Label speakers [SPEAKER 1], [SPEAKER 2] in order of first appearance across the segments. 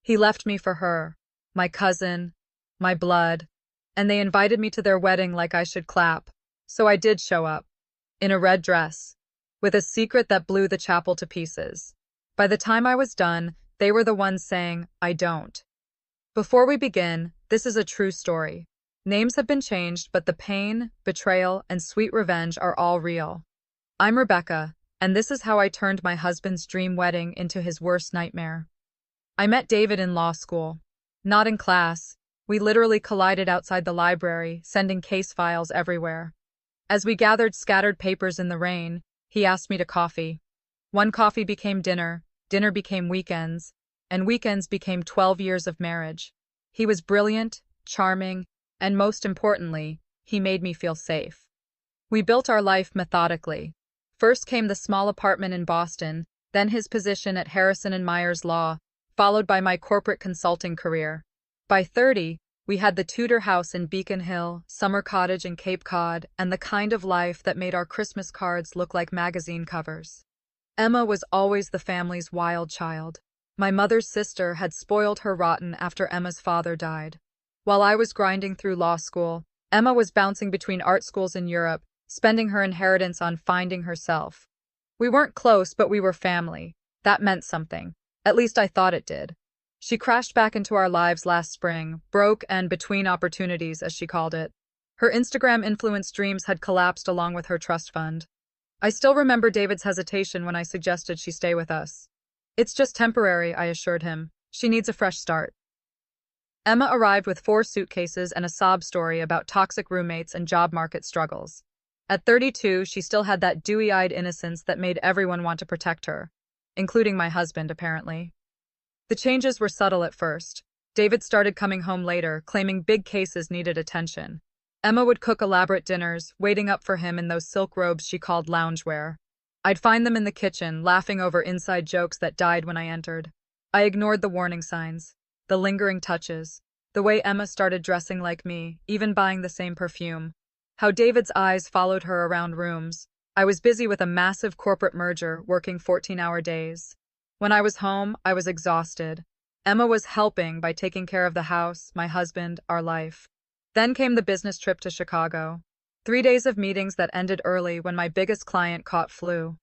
[SPEAKER 1] He left me for her, my cousin, my blood, and they invited me to their wedding like I should clap. So I did show up, in a red dress, with a secret that blew the chapel to pieces. By the time I was done, they were the ones saying, I don't. Before we begin, this is a true story. Names have been changed, but the pain, betrayal, and sweet revenge are all real. I'm Rebecca, and this is how I turned my husband's dream wedding into his worst nightmare. I met David in law school. Not in class. We literally collided outside the library, sending case files everywhere. As we gathered scattered papers in the rain, he asked me to coffee. One coffee became dinner, dinner became weekends, and weekends became 12 years of marriage. He was brilliant, charming, and most importantly, he made me feel safe. We built our life methodically. First came the small apartment in Boston, then his position at Harrison and Myers Law, followed by my corporate consulting career. By 30, we had the Tudor house in Beacon Hill, summer cottage in Cape Cod, and the kind of life that made our Christmas cards look like magazine covers. Emma was always the family's wild child. My mother's sister had spoiled her rotten after Emma's father died. While I was grinding through law school, Emma was bouncing between art schools in Europe, spending her inheritance on finding herself. We weren't close, but we were family. That meant something. At least I thought it did. She crashed back into our lives last spring, broke and between opportunities, as she called it. Her Instagram-influenced dreams had collapsed along with her trust fund. I still remember David's hesitation when I suggested she stay with us. It's just temporary, I assured him. She needs a fresh start. Emma arrived with 4 suitcases and a sob story about toxic roommates and job market struggles. At 32, she still had that dewy-eyed innocence that made everyone want to protect her, including my husband, apparently. The changes were subtle at first. David started coming home later, claiming big cases needed attention. Emma would cook elaborate dinners, waiting up for him in those silk robes she called loungewear. I'd find them in the kitchen, laughing over inside jokes that died when I entered. I ignored the warning signs, the lingering touches, the way Emma started dressing like me, even buying the same perfume. How David's eyes followed her around rooms. I was busy with a massive corporate merger, working 14-hour days. When I was home, I was exhausted. Emma was helping by taking care of the house, my husband, our life. Then came the business trip to Chicago. 3 days of meetings that ended early when my biggest client caught flu.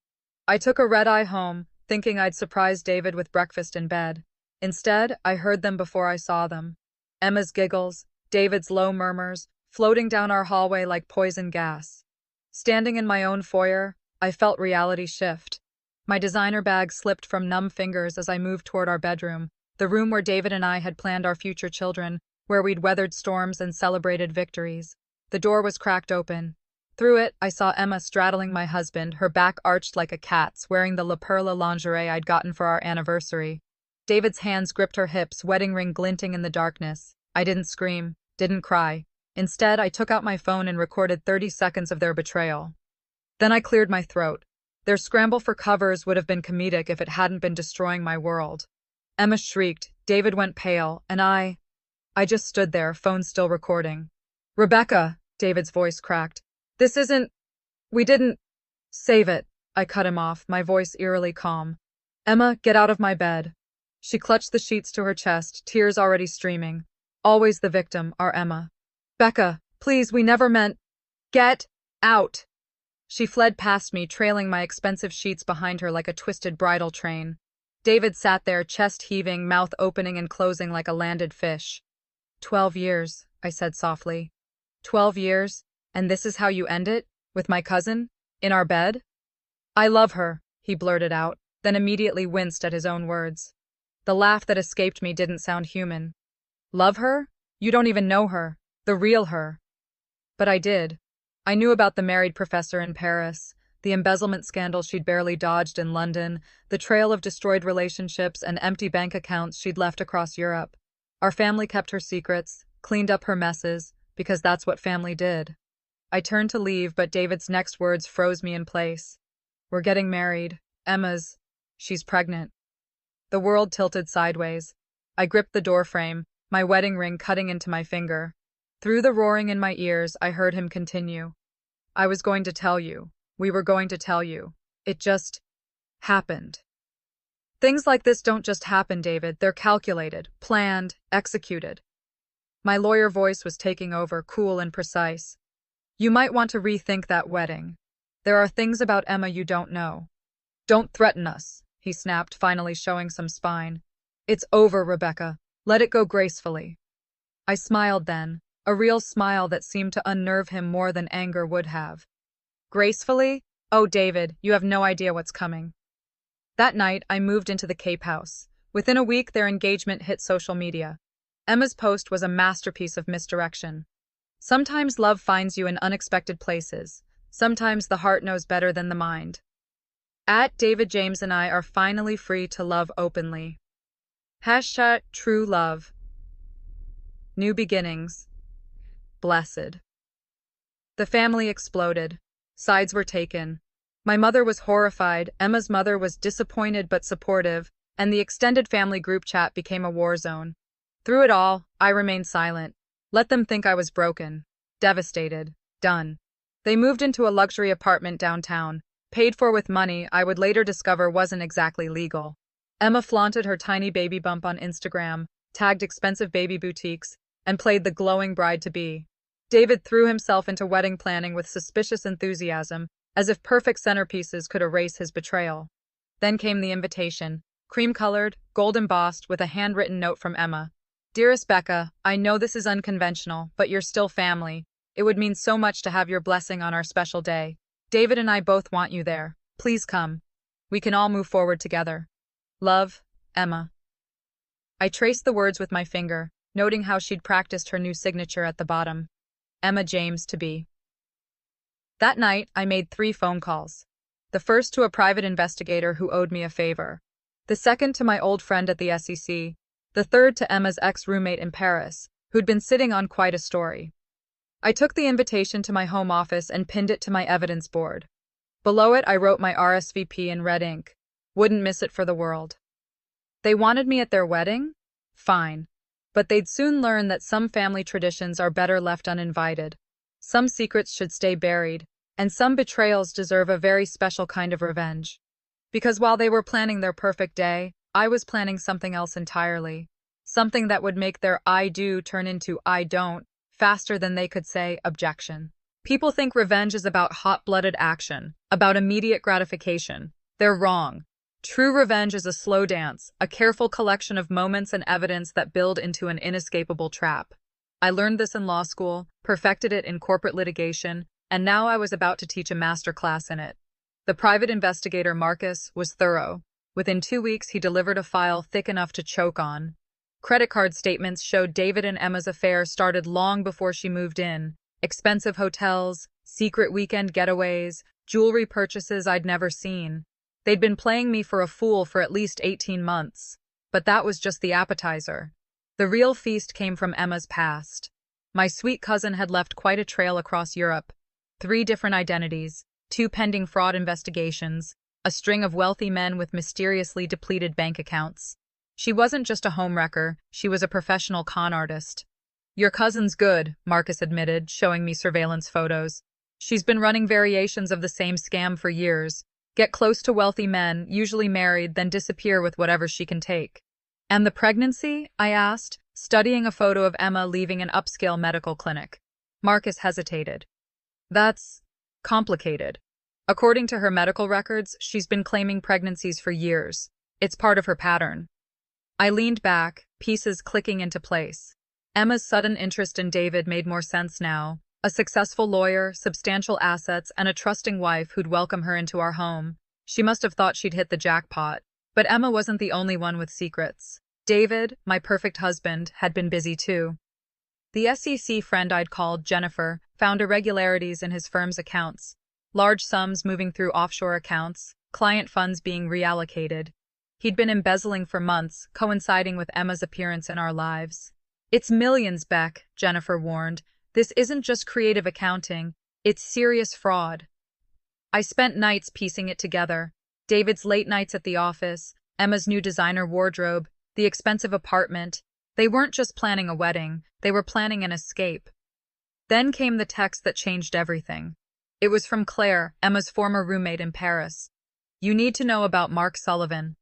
[SPEAKER 1] I took a red-eye home, thinking I'd surprise David with breakfast in bed. Instead, I heard them before I saw them. Emma's giggles, David's low murmurs, floating down our hallway like poison gas. Standing in my own foyer, I felt reality shift. My designer bag slipped from numb fingers as I moved toward our bedroom, the room where David and I had planned our future children, where we'd weathered storms and celebrated victories. The door was cracked open. Through it, I saw Emma straddling my husband, her back arched like a cat's, wearing the La Perla lingerie I'd gotten for our anniversary. David's hands gripped her hips, wedding ring glinting in the darkness. I didn't scream, didn't cry. Instead, I took out my phone and recorded 30 seconds of their betrayal. Then I cleared my throat. Their scramble for covers would have been comedic if it hadn't been destroying my world. Emma shrieked, David went pale, and I just stood there, phone still recording. Rebecca, David's voice cracked. This isn't... We didn't... Save it. I cut him off, my voice eerily calm. Emma, get out of my bed. She clutched the sheets to her chest, tears already streaming. Always the victim, our Emma. Becca, please, we never meant... Get out. She fled past me, trailing my expensive sheets behind her like a twisted bridal train. David sat there, chest heaving, mouth opening and closing like a landed fish. 12 years, I said softly. 12 years, and this is how you end it? With my cousin? In our bed? I love her, he blurted out, then immediately winced at his own words. The laugh that escaped me didn't sound human. Love her? You don't even know her. The real her. But I did. I knew about the married professor in Paris, the embezzlement scandal she'd barely dodged in London, the trail of destroyed relationships and empty bank accounts she'd left across Europe. Our family kept her secrets, cleaned up her messes, because that's what family did. I turned to leave, but David's next words froze me in place. We're getting married. She's pregnant. The world tilted sideways. I gripped the doorframe, my wedding ring cutting into my finger. Through the roaring in my ears, I heard him continue. I was going to tell you. We were going to tell you. It just happened. Things like this don't just happen, David. They're calculated, planned, executed. My lawyer voice was taking over, cool and precise. You might want to rethink that wedding. There are things about Emma you don't know. Don't threaten us, he snapped, finally showing some spine. It's over, Rebecca. Let it go gracefully. I smiled then, a real smile that seemed to unnerve him more than anger would have. Gracefully? Oh, David, you have no idea what's coming. That night, I moved into the Cape House. Within a week, their engagement hit social media. Emma's post was a masterpiece of misdirection. Sometimes love finds you in unexpected places. Sometimes the heart knows better than the mind. David James and I are finally free to love openly. Hashtag true love. New beginnings. Blessed. The family exploded. Sides were taken. My mother was horrified, Emma's mother was disappointed but supportive, and the extended family group chat became a war zone. Through it all, I remained silent. Let them think I was broken. Devastated. Done. They moved into a luxury apartment downtown, paid for with money I would later discover wasn't exactly legal. Emma flaunted her tiny baby bump on Instagram, tagged expensive baby boutiques, and played the glowing bride-to-be. David threw himself into wedding planning with suspicious enthusiasm, as if perfect centerpieces could erase his betrayal. Then came the invitation, cream-colored, gold-embossed, with a handwritten note from Emma. Dearest Becca, I know this is unconventional, but you're still family. It would mean so much to have your blessing on our special day. David and I both want you there. Please come. We can all move forward together. Love, Emma. I traced the words with my finger, noting how she'd practiced her new signature at the bottom. Emma James to be. That night, I made 3 phone calls. The first to a private investigator who owed me a favor. The second to my old friend at the SEC. The third to Emma's ex-roommate in Paris, who'd been sitting on quite a story. I took the invitation to my home office and pinned it to my evidence board. Below it, I wrote my RSVP in red ink. Wouldn't miss it for the world. They wanted me at their wedding? Fine. But they'd soon learn that some family traditions are better left uninvited. Some secrets should stay buried, and some betrayals deserve a very special kind of revenge. Because while they were planning their perfect day, I was planning something else entirely. Something that would make their I do turn into I don't, faster than they could say objection. People think revenge is about hot-blooded action, about immediate gratification. They're wrong. True revenge is a slow dance, a careful collection of moments and evidence that build into an inescapable trap. I learned this in law school, perfected it in corporate litigation, and now I was about to teach a master class in it. The private investigator, Marcus, was thorough. Within 2 weeks, he delivered a file thick enough to choke on. Credit card statements showed David and Emma's affair started long before she moved in. Expensive hotels, secret weekend getaways, jewelry purchases I'd never seen. They'd been playing me for a fool for at least 18 months. But that was just the appetizer. The real feast came from Emma's past. My sweet cousin had left quite a trail across Europe. 3 different identities, 2 pending fraud investigations, a string of wealthy men with mysteriously depleted bank accounts. She wasn't just a homewrecker, she was a professional con artist. Your cousin's good, Marcus admitted, showing me surveillance photos. She's been running variations of the same scam for years. Get close to wealthy men, usually married, then disappear with whatever she can take. And the pregnancy? I asked, studying a photo of Emma leaving an upscale medical clinic. Marcus hesitated. That's complicated. According to her medical records, she's been claiming pregnancies for years. It's part of her pattern. I leaned back, pieces clicking into place. Emma's sudden interest in David made more sense now. A successful lawyer, substantial assets, and a trusting wife who'd welcome her into our home. She must have thought she'd hit the jackpot. But Emma wasn't the only one with secrets. David, my perfect husband, had been busy too. The SEC friend I'd called, Jennifer, found irregularities in his firm's accounts. Large sums moving through offshore accounts, client funds being reallocated. He'd been embezzling for months, coinciding with Emma's appearance in our lives. It's millions, Beck, Jennifer warned. This isn't just creative accounting, it's serious fraud. I spent nights piecing it together. David's late nights at the office, Emma's new designer wardrobe, the expensive apartment. They weren't just planning a wedding, they were planning an escape. Then came the text that changed everything. It was from Claire, Emma's former roommate in Paris. You need to know about Mark Sullivan.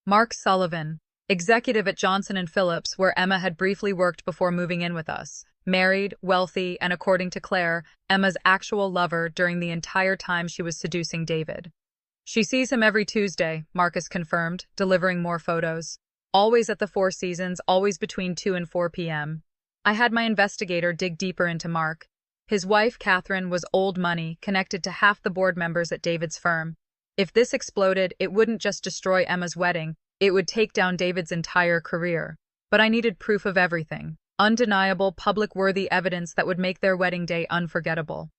[SPEAKER 1] Mark Sullivan, executive at Johnson & Phillips, where Emma had briefly worked before moving in with us. Married, wealthy, and according to Claire, Emma's actual lover during the entire time she was seducing David. She sees him every Tuesday, Marcus confirmed, delivering more photos. Always at the Four Seasons, always between 2 and 4 p.m. I had my investigator dig deeper into Mark. His wife, Catherine, was old money, connected to half the board members at David's firm. If this exploded, it wouldn't just destroy Emma's wedding, it would take down David's entire career. But I needed proof of everything. Undeniable, public-worthy evidence that would make their wedding day unforgettable.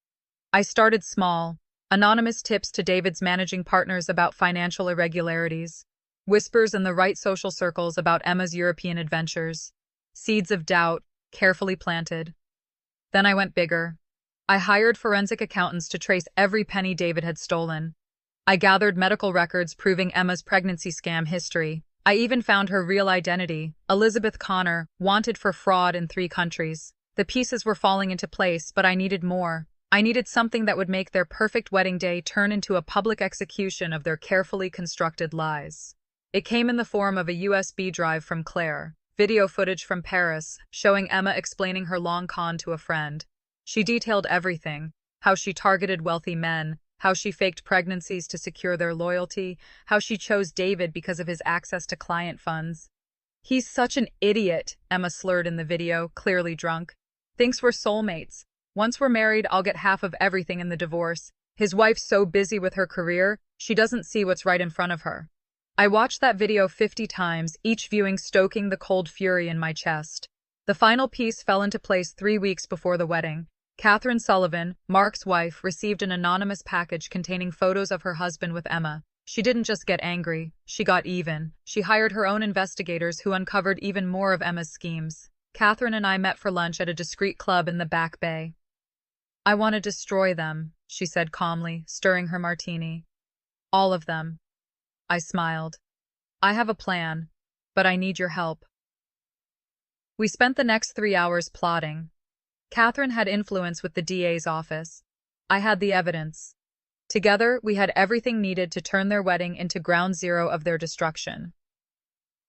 [SPEAKER 1] I started small. Anonymous tips to David's managing partners about financial irregularities. Whispers in the right social circles about Emma's European adventures. Seeds of doubt, carefully planted. Then I went bigger. I hired forensic accountants to trace every penny David had stolen. I gathered medical records proving Emma's pregnancy scam history. I even found her real identity, Elizabeth Connor, wanted for fraud in 3 countries. The pieces were falling into place, but I needed more. I needed something that would make their perfect wedding day turn into a public execution of their carefully constructed lies. It came in the form of a USB drive from Claire, video footage from Paris, showing Emma explaining her long con to a friend. She detailed everything, how she targeted wealthy men, how she faked pregnancies to secure their loyalty, how she chose David because of his access to client funds. "He's such an idiot," Emma slurred in the video, clearly drunk. "Thinks we're soulmates. Once we're married, I'll get half of everything in the divorce. His wife's so busy with her career, she doesn't see what's right in front of her." I watched that video 50 times, each viewing stoking the cold fury in my chest. The final piece fell into place 3 weeks before the wedding. Catherine Sullivan, Mark's wife, received an anonymous package containing photos of her husband with Emma. She didn't just get angry, she got even. She hired her own investigators who uncovered even more of Emma's schemes. Catherine and I met for lunch at a discreet club in the Back Bay. "I want to destroy them," she said calmly, stirring her martini. "All of them." I smiled. "I have a plan, but I need your help." We spent the next 3 hours plotting. Catherine had influence with the DA's office. I had the evidence. Together, we had everything needed to turn their wedding into ground zero of their destruction.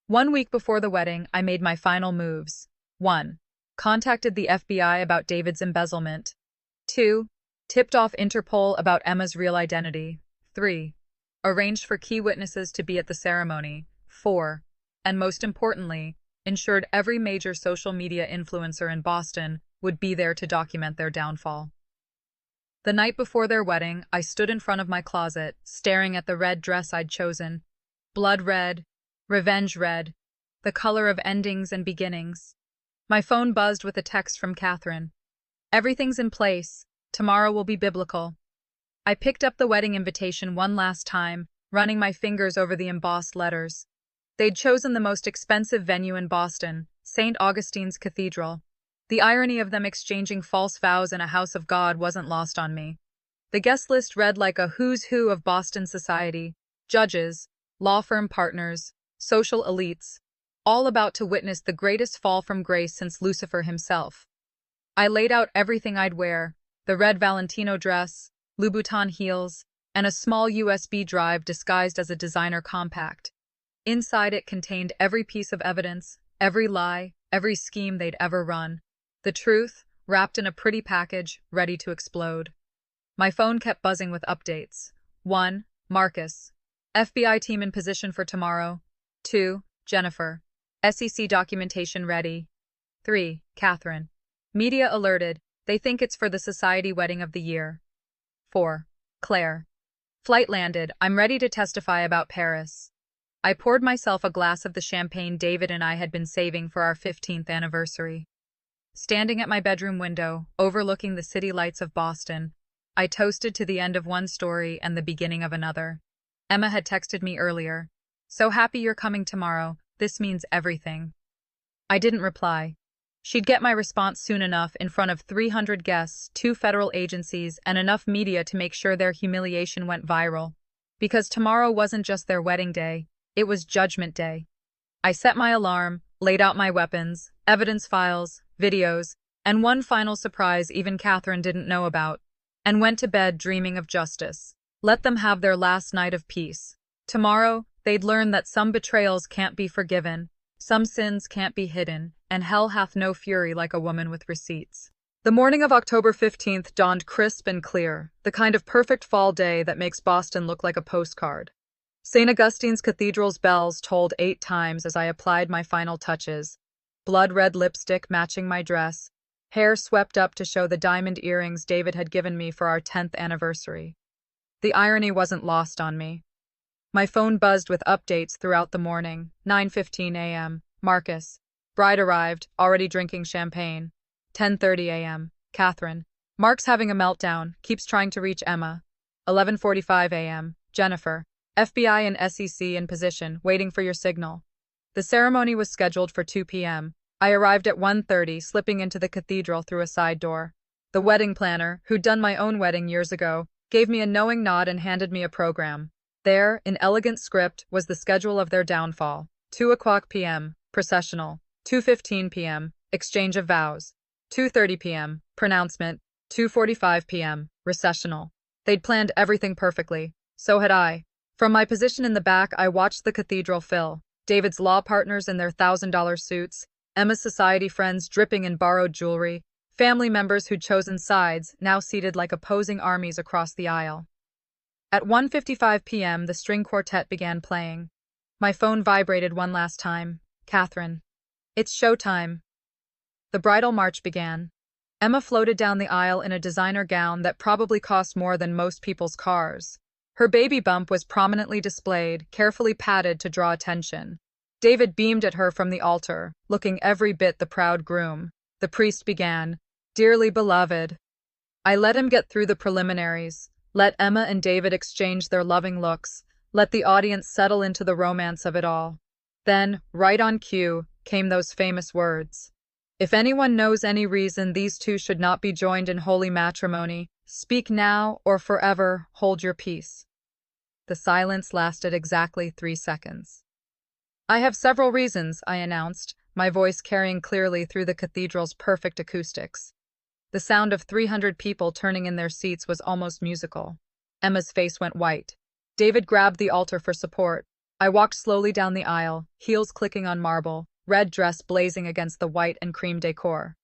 [SPEAKER 1] 1 week before the wedding, I made my final moves. 1. Contacted the FBI about David's embezzlement. 2. Tipped off Interpol about Emma's real identity. 3. Arranged for key witnesses to be at the ceremony. 4. And most importantly, ensured every major social media influencer in Boston would be there to document their downfall. The night before their wedding, I stood in front of my closet, staring at the red dress I'd chosen. Blood red, revenge red, the color of endings and beginnings. My phone buzzed with a text from Catherine. "Everything's in place. Tomorrow will be biblical." I picked up the wedding invitation one last time, running my fingers over the embossed letters. They'd chosen the most expensive venue in Boston, St. Augustine's Cathedral. The irony of them exchanging false vows in a house of God wasn't lost on me. The guest list read like a who's who of Boston society: judges, law firm partners, social elites, all about to witness the greatest fall from grace since Lucifer himself. I laid out everything I'd wear: the red Valentino dress, Louboutin heels, and a small USB drive disguised as a designer compact. Inside it contained every piece of evidence, every lie, every scheme they'd ever run. The truth, wrapped in a pretty package, ready to explode. My phone kept buzzing with updates. 1. Marcus. FBI team in position for tomorrow. 2. Jennifer. SEC documentation ready. 3. Catherine. Media alerted. They think it's for the society wedding of the year. 4. Claire. Flight landed. I'm ready to testify about Paris. I poured myself a glass of the champagne David and I had been saving for our 15th anniversary. Standing at my bedroom window, overlooking the city lights of Boston, I toasted to the end of one story and the beginning of another. Emma had texted me earlier. "So happy you're coming tomorrow. This means everything." I didn't reply. She'd get my response soon enough in front of 300 guests, 2 federal agencies, and enough media to make sure their humiliation went viral. Because tomorrow wasn't just their wedding day, it was Judgment Day. I set my alarm, laid out my weapons, evidence files, videos, and one final surprise even Catherine didn't know about, and went to bed dreaming of justice. Let them have their last night of peace. Tomorrow, they'd learn that some betrayals can't be forgiven, some sins can't be hidden, and hell hath no fury like a woman with receipts. The morning of October 15th dawned crisp and clear, the kind of perfect fall day that makes Boston look like a postcard. St. Augustine's Cathedral's bells tolled 8 times as I applied my final touches, blood-red lipstick matching my dress, hair swept up to show the diamond earrings David had given me for our 10th anniversary. The irony wasn't lost on me. My phone buzzed with updates throughout the morning. 9:15 a.m. Marcus. Bride arrived, already drinking champagne. 10:30 a.m. Catherine. Mark's having a meltdown, keeps trying to reach Emma. 11:45 a.m. Jennifer. FBI and SEC in position, waiting for your signal. The ceremony was scheduled for 2 p.m. I arrived at 1:30, slipping into the cathedral through a side door. The wedding planner, who'd done my own wedding years ago, gave me a knowing nod and handed me a program. There, in elegant script, was the schedule of their downfall. 2:00 p.m., processional. 2:15 p.m., exchange of vows. 2:30 p.m., pronouncement. 2:45 p.m., recessional. They'd planned everything perfectly. So had I. From my position in the back, I watched the cathedral fill. David's law partners in their $1,000 suits, Emma's society friends dripping in borrowed jewelry, family members who'd chosen sides, now seated like opposing armies across the aisle. At 1:55 p.m., the string quartet began playing. My phone vibrated one last time. Catherine. It's showtime. The bridal march began. Emma floated down the aisle in a designer gown that probably cost more than most people's cars. Her baby bump was prominently displayed, carefully padded to draw attention. David beamed at her from the altar, looking every bit the proud groom. The priest began, "Dearly beloved." I let him get through the preliminaries, let Emma and David exchange their loving looks, let the audience settle into the romance of it all. Then, right on cue, came those famous words. If anyone knows any reason these two should not be joined in holy matrimony, speak now or forever hold your peace. The silence lasted exactly 3 seconds. I have several reasons, I announced, my voice carrying clearly through the cathedral's perfect acoustics. The sound of 300 people turning in their seats was almost musical. Emma's face went white. David grabbed the altar for support. I walked slowly down the aisle, heels clicking on marble, red dress blazing against the white and cream decor.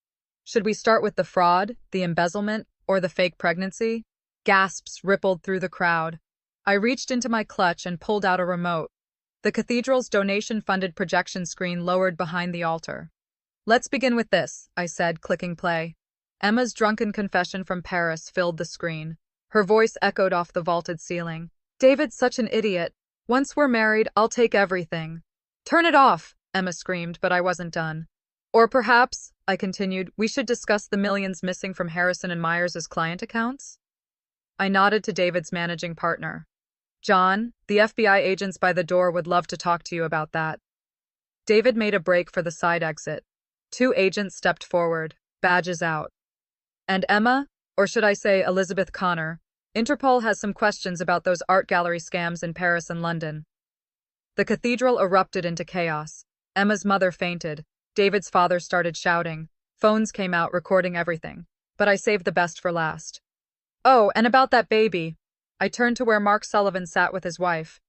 [SPEAKER 1] Should we start with the fraud, the embezzlement, or the fake pregnancy? Gasps rippled through the crowd. I reached into my clutch and pulled out a remote. The cathedral's donation-funded projection screen lowered behind the altar. Let's begin with this, I said, clicking play. Emma's drunken confession from Paris filled the screen. Her voice echoed off the vaulted ceiling. David's such an idiot. Once we're married, I'll take everything. Turn it off, Emma screamed, but I wasn't done. Or perhaps, I continued, we should discuss the millions missing from Harrison and Myers' client accounts? I nodded to David's managing partner. John, the FBI agents by the door would love to talk to you about that. David made a break for the side exit. 2 agents stepped forward, badges out. And Emma, or should I say Elizabeth Connor, Interpol has some questions about those art gallery scams in Paris and London. The cathedral erupted into chaos. Emma's mother fainted. David's father started shouting. Phones came out recording everything. But I saved the best for last. Oh, and about that baby. I turned to where Mark Sullivan sat with his wife.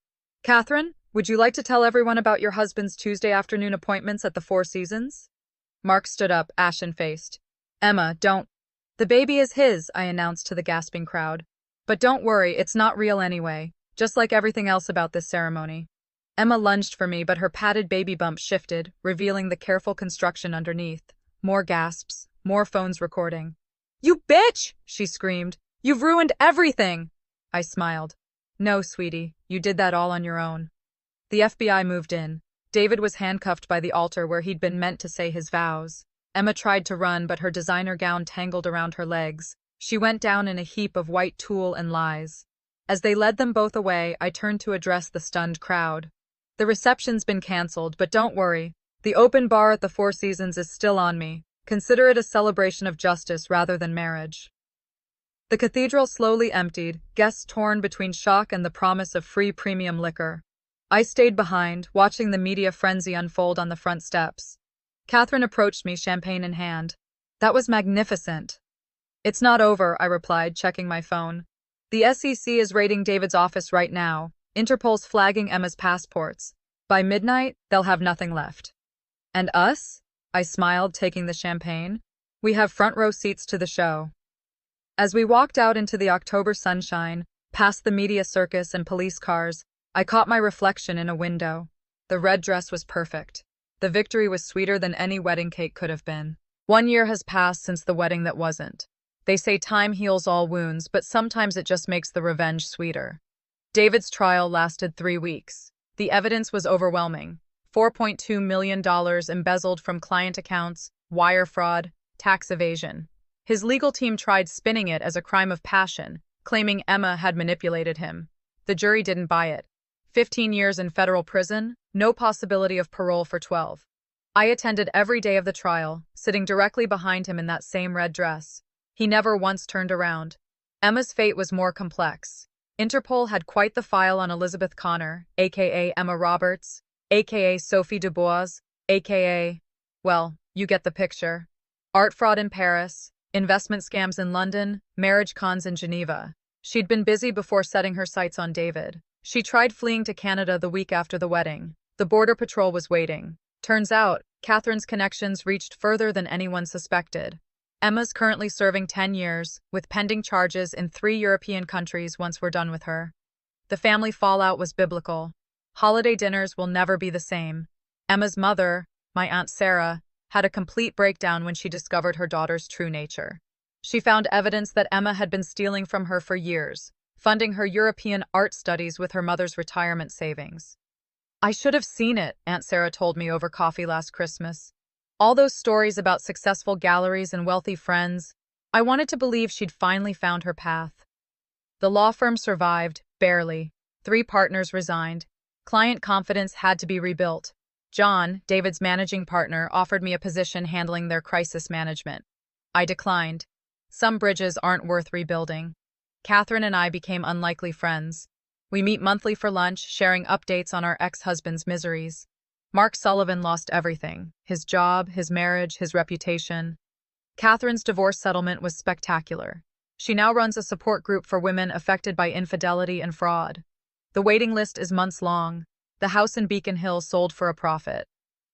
[SPEAKER 1] Catherine, would you like to tell everyone about your husband's Tuesday afternoon appointments at the Four Seasons? Mark stood up, ashen-faced. Emma, don't. The baby is his, I announced to the gasping crowd. But don't worry, it's not real anyway, just like everything else about this ceremony. Emma lunged for me, but her padded baby bump shifted, revealing the careful construction underneath. More gasps, more phones recording. You bitch! She screamed. You've ruined everything! I smiled. No, sweetie, you did that all on your own. The FBI moved in. David was handcuffed by the altar where he'd been meant to say his vows. Emma tried to run, but her designer gown tangled around her legs. She went down in a heap of white tulle and lies. As they led them both away, I turned to address the stunned crowd. The reception's been cancelled, but don't worry. The open bar at the Four Seasons is still on me. Consider it a celebration of justice rather than marriage. The cathedral slowly emptied, guests torn between shock and the promise of free premium liquor. I stayed behind, watching the media frenzy unfold on the front steps. Catherine approached me, champagne in hand. That was magnificent. It's not over, I replied, checking my phone. The SEC is raiding David's office right now. Interpol's flagging Emma's passports. By midnight, they'll have nothing left. And us? I smiled, taking the champagne. We have front row seats to the show. As we walked out into the October sunshine, past the media circus and police cars, I caught my reflection in a window. The red dress was perfect. The victory was sweeter than any wedding cake could have been. 1 year has passed since the wedding that wasn't. They say time heals all wounds, but sometimes it just makes the revenge sweeter. David's trial lasted 3 weeks. The evidence was overwhelming. $4.2 million embezzled from client accounts, wire fraud, tax evasion. His legal team tried spinning it as a crime of passion, claiming Emma had manipulated him. The jury didn't buy it. 15 years in federal prison, no possibility of parole for 12. I attended every day of the trial, sitting directly behind him in that same red dress. He never once turned around. Emma's fate was more complex. Interpol had quite the file on Elizabeth Connor, aka Emma Roberts, aka Sophie Dubois, aka, well, you get the picture. Art fraud in Paris, investment scams in London, marriage cons in Geneva. She'd been busy before setting her sights on David. She tried fleeing to Canada the week after the wedding. The Border Patrol was waiting. Turns out, Catherine's connections reached further than anyone suspected. Emma's currently serving 10 years, with pending charges in 3 European countries once we're done with her. The family fallout was biblical. Holiday dinners will never be the same. Emma's mother, my Aunt Sarah, had a complete breakdown when she discovered her daughter's true nature. She found evidence that Emma had been stealing from her for years, funding her European art studies with her mother's retirement savings. I should have seen it, Aunt Sarah told me over coffee last Christmas. All those stories about successful galleries and wealthy friends. I wanted to believe she'd finally found her path. The law firm survived, barely. 3 partners resigned. Client confidence had to be rebuilt. John, David's managing partner, offered me a position handling their crisis management. I declined. Some bridges aren't worth rebuilding. Catherine and I became unlikely friends. We meet monthly for lunch, sharing updates on our ex-husband's miseries. Mark Sullivan lost everything: his job, his marriage, his reputation. Catherine's divorce settlement was spectacular. She now runs a support group for women affected by infidelity and fraud. The waiting list is months long. The house in Beacon Hill sold for a profit.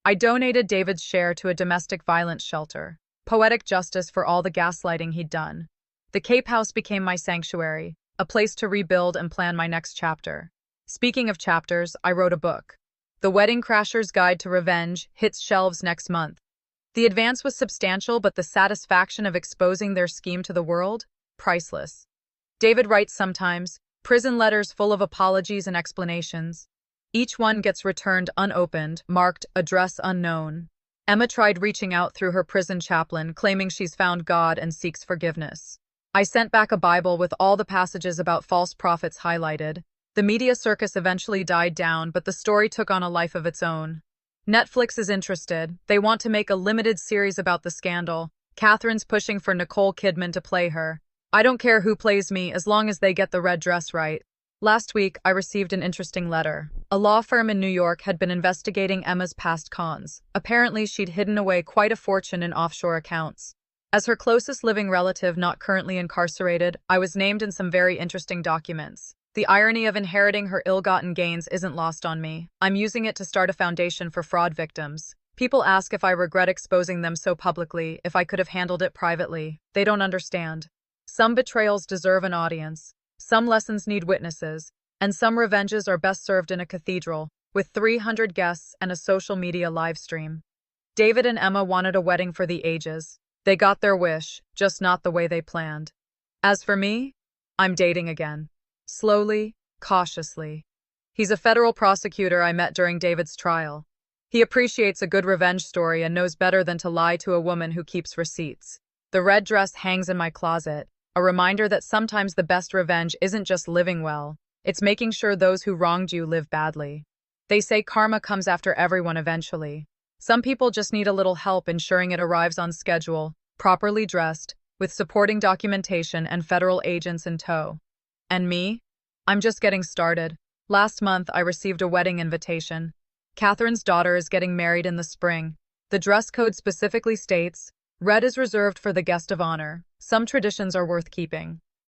[SPEAKER 1] I donated David's share to a domestic violence shelter. Poetic justice for all the gaslighting he'd done. The Cape House became my sanctuary, a place to rebuild and plan my next chapter. Speaking of chapters, I wrote a book. The Wedding Crasher's Guide to Revenge hits shelves next month. The advance was substantial, but the satisfaction of exposing their scheme to the world? Priceless. David writes sometimes, prison letters full of apologies and explanations. Each one gets returned unopened, marked address unknown. Emma tried reaching out through her prison chaplain, claiming she's found God and seeks forgiveness. I sent back a Bible with all the passages about false prophets highlighted. The media circus eventually died down, but the story took on a life of its own. Netflix is interested. They want to make a limited series about the scandal. Catherine's pushing for Nicole Kidman to play her. I don't care who plays me as long as they get the red dress right. Last week, I received an interesting letter. A law firm in New York had been investigating Emma's past cons. Apparently, she'd hidden away quite a fortune in offshore accounts. As her closest living relative not currently incarcerated, I was named in some very interesting documents. The irony of inheriting her ill-gotten gains isn't lost on me. I'm using it to start a foundation for fraud victims. People ask if I regret exposing them so publicly, if I could have handled it privately. They don't understand. Some betrayals deserve an audience. Some lessons need witnesses, and some revenges are best served in a cathedral, with 300 guests and a social media live stream. David and Emma wanted a wedding for the ages. They got their wish, just not the way they planned. As for me, I'm dating again. Slowly, cautiously. He's a federal prosecutor I met during David's trial. He appreciates a good revenge story and knows better than to lie to a woman who keeps receipts. The red dress hangs in my closet, a reminder that sometimes the best revenge isn't just living well, it's making sure those who wronged you live badly. They say karma comes after everyone eventually. Some people just need a little help ensuring it arrives on schedule, properly dressed, with supporting documentation and federal agents in tow. And me? I'm just getting started. Last month, I received a wedding invitation. Catherine's daughter is getting married in the spring. The dress code specifically states, red is reserved for the guest of honor. Some traditions are worth keeping.